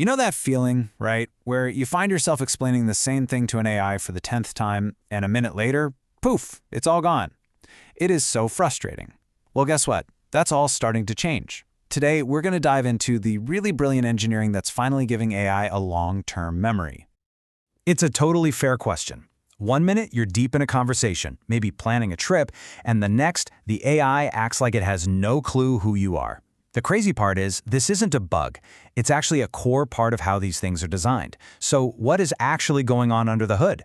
You know that feeling, right, where you find yourself explaining the same thing to an AI for the 10th time, and a minute later, poof, it's all gone. It is so frustrating. Well, guess what? That's all starting to change. Today, we're going to dive into the really brilliant engineering that's finally giving AI a long-term memory. It's a totally fair question. One minute, you're deep in a conversation, maybe planning a trip, and the next, the AI acts like it has no clue who you are. The crazy part is, this isn't a bug. It's actually a core part of how these things are designed. So what is actually going on under the hood?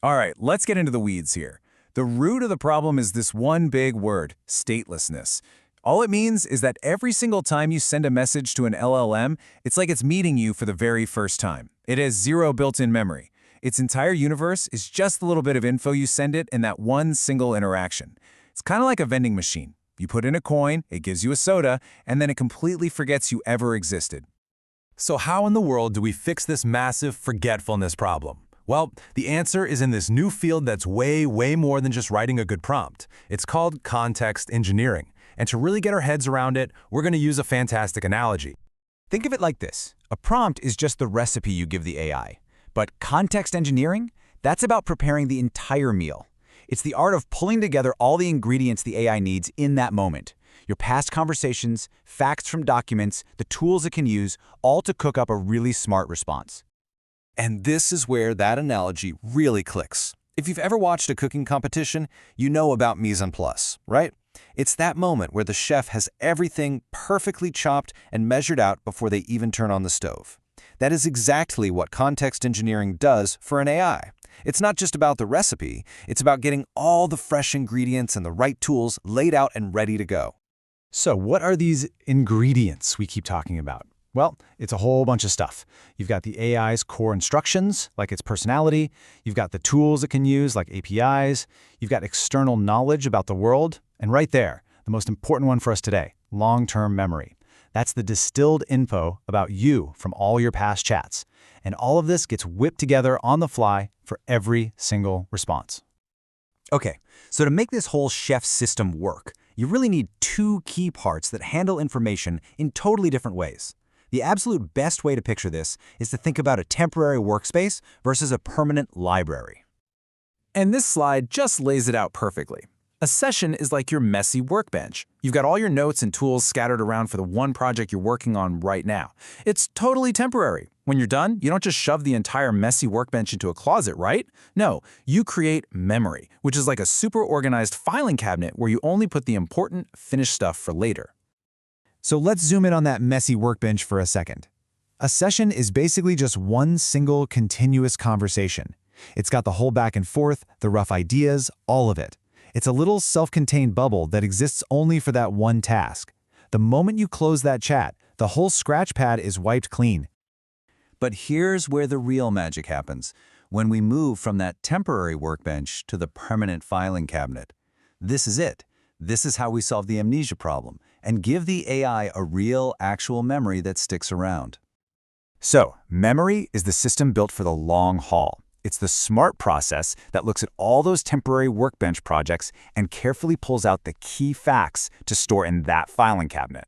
All right, let's get into the weeds here. The root of the problem is this one big word, statelessness. All it means is that every single time you send a message to an LLM, it's like it's meeting you for the very first time. It has zero built-in memory. Its entire universe is just the little bit of info you send it in that one single interaction. It's kind of like a vending machine. You put in a coin, it gives you a soda, and then it completely forgets you ever existed. So how in the world do we fix this massive forgetfulness problem? Well, the answer is in this new field that's way more than just writing a good prompt. It's called context engineering. And to really get our heads around it, we're going to use a fantastic analogy. Think of it like this. A prompt is just the recipe you give the AI. But context engineering? That's about preparing the entire meal. It's the art of pulling together all the ingredients the AI needs in that moment. Your past conversations, facts from documents, the tools it can use, all to cook up a really smart response. And this is where that analogy really clicks. If you've ever watched a cooking competition, you know about mise en place, right? It's that moment where the chef has everything perfectly chopped and measured out before they even turn on the stove. That is exactly what context engineering does for an AI. It's not just about the recipe, it's about getting all the fresh ingredients and the right tools laid out and ready to go. So what are these ingredients we keep talking about? Well, it's a whole bunch of stuff. You've got the AI's core instructions, like its personality. You've got the tools it can use, like APIs. You've got external knowledge about the world. And right there, the most important one for us today, long-term memory. That's the distilled info about you from all your past chats. And all of this gets whipped together on the fly for every single response. Okay, so to make this whole chef system work, you really need two key parts that handle information in totally different ways. The absolute best way to picture this is to think about a temporary workspace versus a permanent library. And this slide just lays it out perfectly. A session is like your messy workbench. You've got all your notes and tools scattered around for the one project you're working on right now. It's totally temporary. When you're done, you don't just shove the entire messy workbench into a closet, right? No, you create memory, which is like a super organized filing cabinet where you only put the important, finished stuff for later. So let's zoom in on that messy workbench for a second. A session is basically just one single continuous conversation. It's got the whole back and forth, the rough ideas, all of it. It's a little self-contained bubble that exists only for that one task. The moment you close that chat, the whole scratch pad is wiped clean. But here's where the real magic happens, when we move from that temporary workbench to the permanent filing cabinet. This is it. This is how we solve the amnesia problem and give the AI a real, actual memory that sticks around. So, memory is the system built for the long haul. It's the smart process that looks at all those temporary workbench projects and carefully pulls out the key facts to store in that filing cabinet.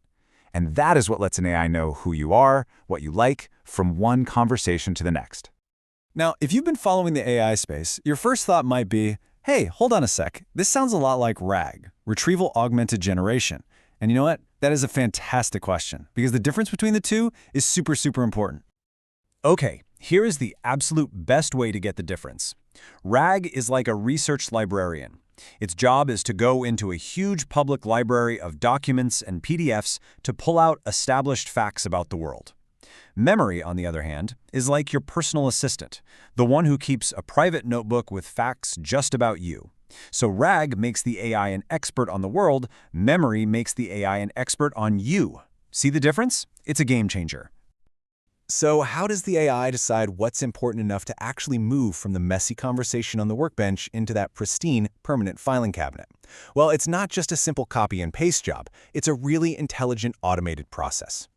And that is what lets an AI know who you are, what you like, from one conversation to the next. Now, if you've been following the AI space, your first thought might be, hey, hold on a sec. This sounds a lot like RAG, Retrieval Augmented Generation. And you know what? That is a fantastic question, because the difference between the two is super important. Okay, here is the absolute best way to get the difference. RAG is like a research librarian. Its job is to go into a huge public library of documents and PDFs to pull out established facts about the world. Memory, on the other hand, is like your personal assistant, the one who keeps a private notebook with facts just about you. So RAG makes the AI an expert on the world, memory makes the AI an expert on you. See the difference? It's a game changer. So how does the AI decide what's important enough to actually move from the messy conversation on the workbench into that pristine, permanent filing cabinet? Well, it's not just a simple copy and paste job. It's a really intelligent, automated process.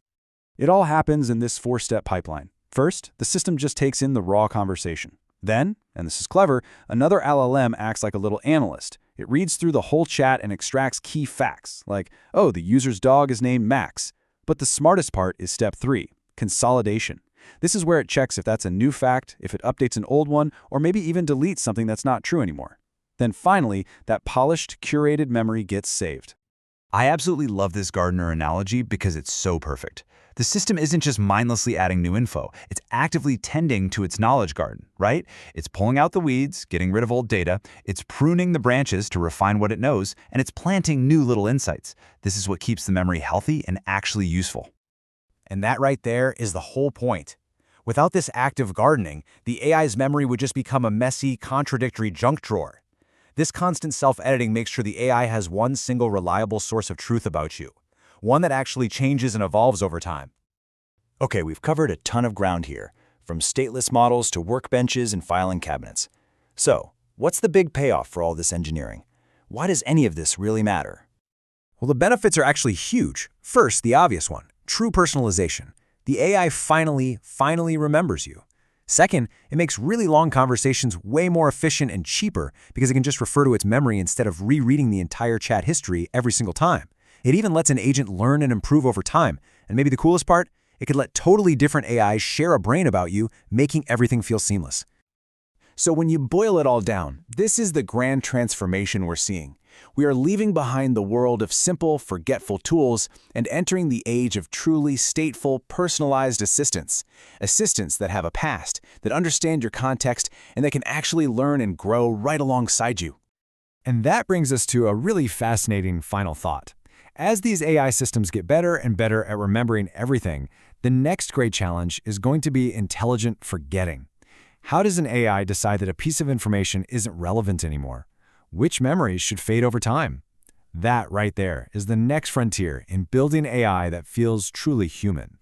It all happens in this four-step pipeline. First, the system just takes in the raw conversation. Then, and this is clever, another LLM acts like a little analyst. It reads through the whole chat and extracts key facts, like, oh, the user's dog is named Max. But the smartest part is step 3. Consolidation. This is where it checks if that's a new fact, if it updates an old one, or maybe even deletes something that's not true anymore. Then finally, that polished, curated memory gets saved. I absolutely love this gardener analogy because it's so perfect. The system isn't just mindlessly adding new info, it's actively tending to its knowledge garden, right? It's pulling out the weeds, getting rid of old data, it's pruning the branches to refine what it knows, and it's planting new little insights. This is what keeps the memory healthy and actually useful. And that right there is the whole point. Without this active gardening, the AI's memory would just become a messy, contradictory junk drawer. This constant self-editing makes sure the AI has one single reliable source of truth about you, one that actually changes and evolves over time. Okay, we've covered a ton of ground here, from stateless models to workbenches and filing cabinets. So, what's the big payoff for all this engineering? Why does any of this really matter? Well, the benefits are actually huge. First, the obvious one, true personalization. The AI finally remembers you. Second, it makes really long conversations way more efficient and cheaper because it can just refer to its memory instead of rereading the entire chat history every single time. It even lets an agent learn and improve over time. And maybe the coolest part, it could let totally different AIs share a brain about you, making everything feel seamless. So when you boil it all down, this is the grand transformation we're seeing. We are leaving behind the world of simple, forgetful tools and entering the age of truly stateful, personalized assistants. Assistants that have a past, that understand your context, and that can actually learn and grow right alongside you. And that brings us to a really fascinating final thought. As these AI systems get better and better at remembering everything, the next great challenge is going to be intelligent forgetting. How does an AI decide that a piece of information isn't relevant anymore? Which memories should fade over time? That right there is the next frontier in building AI that feels truly human.